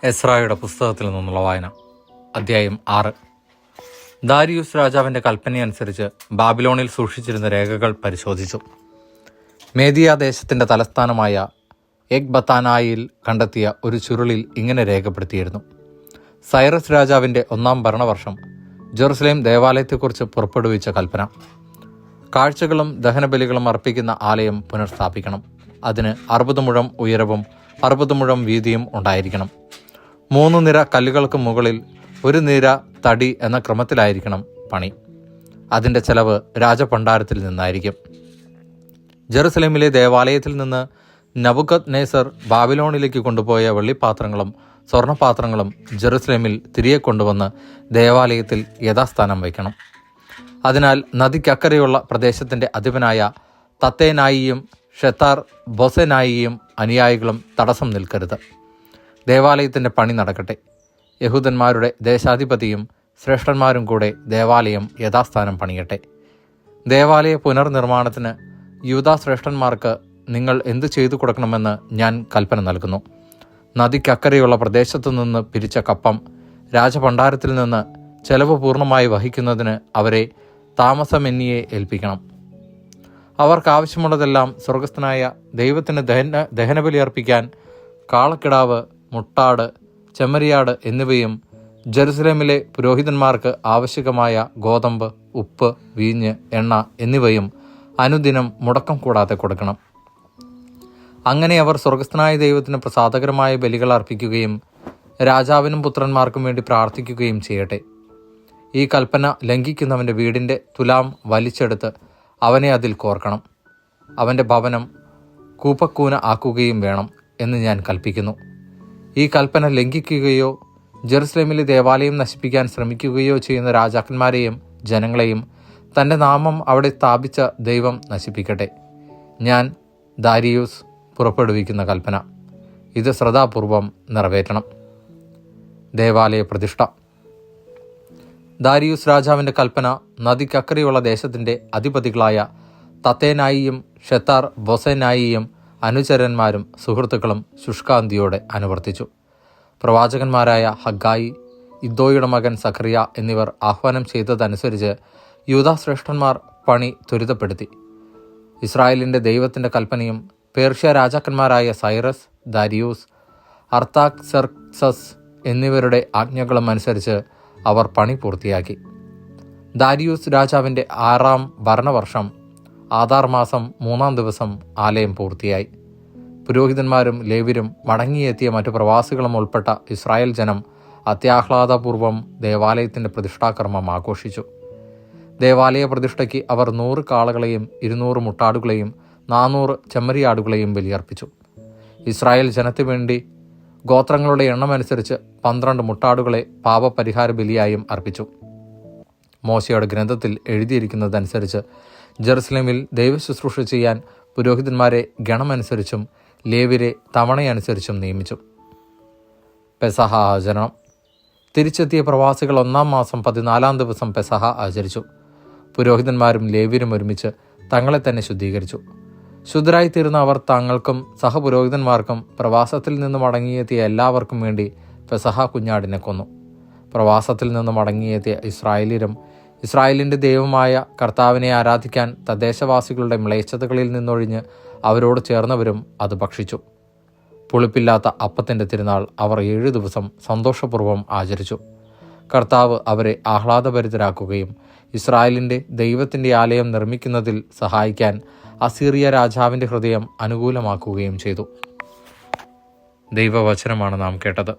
എസ്രായുടെ പുസ്തകത്തിൽ നിന്നുള്ള വായന. അധ്യായം 6. ദാരിയൂസ് രാജാവിൻ്റെ കൽപ്പനയനുസരിച്ച് ബാബിലോണിൽ സൂക്ഷിച്ചിരുന്ന രേഖകൾ പരിശോധിച്ചു. മേദിയ ദേശത്തിൻ്റെ തലസ്ഥാനമായ എക്ബത്താനായിൽ കണ്ടെത്തിയ ഒരു ചുരുളിൽ ഇങ്ങനെ രേഖപ്പെടുത്തിയിരുന്നു: സൈറസ് രാജാവിൻ്റെ 1-ാം ഭരണവർഷം ജെറുസലേം ദേവാലയത്തെക്കുറിച്ച് പുറപ്പെടുവിച്ച കൽപ്പന. കാഴ്ചകളും ദഹനബലികളും അർപ്പിക്കുന്ന ആലയം പുനഃസ്ഥാപിക്കണം. അതിന് 60 മുഴം ഉയരവും 60 മുഴം വീതിയും ഉണ്ടായിരിക്കണം. 3 നിര കല്ലുകൾക്ക് മുകളിൽ 1 നിര തടി എന്ന ക്രമത്തിലായിരിക്കണം പണി. അതിൻ്റെ ചെലവ് രാജഭണ്ഡാരത്തിൽ നിന്നായിരിക്കും. ജെറുസലേമിലെ ദേവാലയത്തിൽ നിന്ന് നബുക്കദ്നേസർ ബാബിലോണിലേക്ക് കൊണ്ടുപോയ വെള്ളിപ്പാത്രങ്ങളും സ്വർണ്ണപാത്രങ്ങളും ജെറുസലേമിൽ തിരികെ കൊണ്ടുവന്ന് ദേവാലയത്തിൽ യഥാസ്ഥാനം വയ്ക്കണം. അതിനാൽ നദിക്കക്കരെയുള്ള പ്രദേശത്തിൻ്റെ അധിപനായ തത്തേനായിയും ഷെത്താർ ബൊസെനായിയും അനുയായികളും തടസ്സം നിൽക്കരുത്. ദേവാലയത്തിൻ്റെ പണി നടക്കട്ടെ. യഹൂദന്മാരുടെ ദേശാധിപതിയും ശ്രേഷ്ഠന്മാരും കൂടെ ദേവാലയം യഥാസ്ഥാനം പണിയട്ടെ. ദേവാലയ പുനർനിർമ്മാണത്തിന് യൂദാ ശ്രേഷ്ഠന്മാർക്ക് നിങ്ങൾ എന്തു ചെയ്തു കൊടുക്കണമെന്ന് ഞാൻ കൽപ്പന നൽകുന്നു. നദിക്കക്കരെയുള്ള പ്രദേശത്തു നിന്ന് പിരിച്ച കപ്പം രാജഭണ്ഡാരത്തിൽ നിന്ന് ചെലവ് പൂർണ്ണമായി വഹിക്കുന്നതിന് അവരെ താമസമെന്നിയെ ഏൽപ്പിക്കണം. അവർക്കാവശ്യമുള്ളതെല്ലാം സ്വർഗസ്ഥനായ ദൈവത്തിന് ദഹനബലി അർപ്പിക്കാൻ കാളക്കിടാവ്, മുട്ടാട്, ചെമ്മരിയാട് എന്നിവയും ജെറുസലേമിലെ പുരോഹിതന്മാർക്ക് ആവശ്യമായ ഗോതമ്പ്, ഉപ്പ്, വീഞ്ഞ്, എണ്ണ എന്നിവയും അനുദിനം മുടക്കം കൂടാതെ കൊടുക്കണം. അങ്ങനെ അവർ സ്വർഗസ്ഥനായ ദൈവത്തിന് പ്രസാദകരമായ ബലികൾ അർപ്പിക്കുകയും രാജാവിനും പുത്രന്മാർക്കും വേണ്ടി പ്രാർത്ഥിക്കുകയും ചെയ്യട്ടെ. ഈ കൽപ്പന ലംഘിക്കുന്നവൻ്റെ വീടിൻ്റെ തുലാം വലിച്ചെടുത്ത് അവനെ അതിൽ കോർക്കണം. അവൻ്റെ ഭവനം കൂപ്പക്കൂന ആക്കുകയും വേണം എന്ന് ഞാൻ കൽപ്പിക്കുന്നു. ഈ കൽപ്പന ലംഘിക്കുകയോ ജെറുസലേമിലെ ദേവാലയം നശിപ്പിക്കാൻ ശ്രമിക്കുകയോ ചെയ്യുന്ന രാജാക്കന്മാരെയും ജനങ്ങളെയും തൻ്റെ നാമം അവിടെ സ്ഥാപിച്ച ദൈവം നശിപ്പിക്കട്ടെ. ഞാൻ ദാരിയൂസ് പുറപ്പെടുവിക്കുന്ന കൽപ്പന. ഇത് ശ്രദ്ധാപൂർവം നിറവേറ്റണം. ദേവാലയ പ്രതിഷ്ഠ. ദാരിയൂസ് രാജാവിൻ്റെ കൽപ്പന നദിക്കക്കരെയുള്ള ദേശത്തിൻ്റെ അധിപതികളായ തത്തേനായിയും ഷെത്താർ ബൊസെനായിയും അനുചരന്മാരും സുഹൃത്തുക്കളും ശുഷ്കാന്തിയോടെ അനുവർത്തിച്ചു. പ്രവാചകന്മാരായ ഹഗ്ഗായി, ഇദ്ദോയുടെ മകൻ സഖറിയ എന്നിവർ ആഹ്വാനം ചെയ്തതനുസരിച്ച് യൂദാശ്രേഷ്ഠന്മാർ പണി ത്വരിതപ്പെടുത്തി. ഇസ്രായേലിൻ്റെ ദൈവത്തിൻ്റെ കൽപ്പനയും പേർഷ്യ രാജാക്കന്മാരായ സൈറസ്, ദാരിയൂസ്, അർത്താക്സെർക്സസ് എന്നിവരുടെ ആജ്ഞകളും അനുസരിച്ച് അവർ പണി പൂർത്തിയാക്കി. ദാരിയൂസ് രാജാവിൻ്റെ 6-ാം ഭരണവർഷം ആദാർ മാസം 3-ാം ദിവസം ആലയം പൂർത്തിയായി. പുരോഹിതന്മാരും ലേവ്യരും മടങ്ങിയെത്തിയ മറ്റു പ്രവാസികളും ഉൾപ്പെട്ട ഇസ്രായേൽ ജനം അത്യാഹ്ലാദപൂർവം ദേവാലയത്തിൻ്റെ പ്രതിഷ്ഠാകർമ്മം ആഘോഷിച്ചു. ദേവാലയ പ്രതിഷ്ഠയ്ക്ക് അവർ 100 കാളകളെയും 200 മുട്ടാടുകളെയും 400 ചെമ്മരിയാടുകളെയും ബലിയർപ്പിച്ചു. ഇസ്രായേൽ ജനത്തിനു വേണ്ടി ഗോത്രങ്ങളുടെ എണ്ണമനുസരിച്ച് 12 മുട്ടാടുകളെ പാപപരിഹാര ബലിയായും അർപ്പിച്ചു. മോശയുടെ ഗ്രന്ഥത്തിൽ എഴുതിയിരിക്കുന്നതനുസരിച്ച് ജെറുസലേമിൽ ദൈവശുശ്രൂഷ ചെയ്യാൻ പുരോഹിതന്മാരെ ഗണമനുസരിച്ചും ലേവ്യരെ തവണയനുസരിച്ചും നിയമിച്ചു. പെസഹ ആചരണം. തിരിച്ചെത്തിയ പ്രവാസികൾ 1-ാം മാസം 14-ാം ദിവസം പെസഹ ആചരിച്ചു. പുരോഹിതന്മാരും ലേവ്യരും ഒരുമിച്ച് തങ്ങളെ തന്നെ ശുദ്ധീകരിച്ചു. ശുദ്ധരായിത്തീർന്ന അവർ തങ്ങൾക്കും സഹപുരോഹിതന്മാർക്കും പ്രവാസത്തിൽ നിന്ന് മടങ്ങിയെത്തിയ എല്ലാവർക്കും വേണ്ടി പെസഹ കുഞ്ഞാടിനെ കൊന്നു. പ്രവാസത്തിൽ നിന്ന് മടങ്ങിയെത്തിയ ഇസ്രായേലിയരും ഇസ്രായേലിൻ്റെ ദൈവമായ കർത്താവിനെ ആരാധിക്കാൻ തദ്ദേശവാസികളുടെ മ്ലേച്ഛതകളിൽ നിന്നൊഴിഞ്ഞ് അവരോട് ചേർന്നവരും അത് ഭക്ഷിച്ചു. പുളിപ്പില്ലാത്ത അപ്പത്തിൻ്റെ തിരുനാൾ അവർ 7 ദിവസം സന്തോഷപൂർവ്വം ആചരിച്ചു. കർത്താവ് അവരെ ആഹ്ലാദഭരിതരാക്കുകയും ഇസ്രായേലിൻ്റെ ദൈവത്തിൻ്റെ ആലയം നിർമ്മിക്കുന്നതിൽ സഹായിക്കാൻ അസീറിയ രാജാവിൻ്റെ ഹൃദയം അനുകൂലമാക്കുകയും ചെയ്തു. ദൈവവചനമാണ് നാം കേട്ടത്.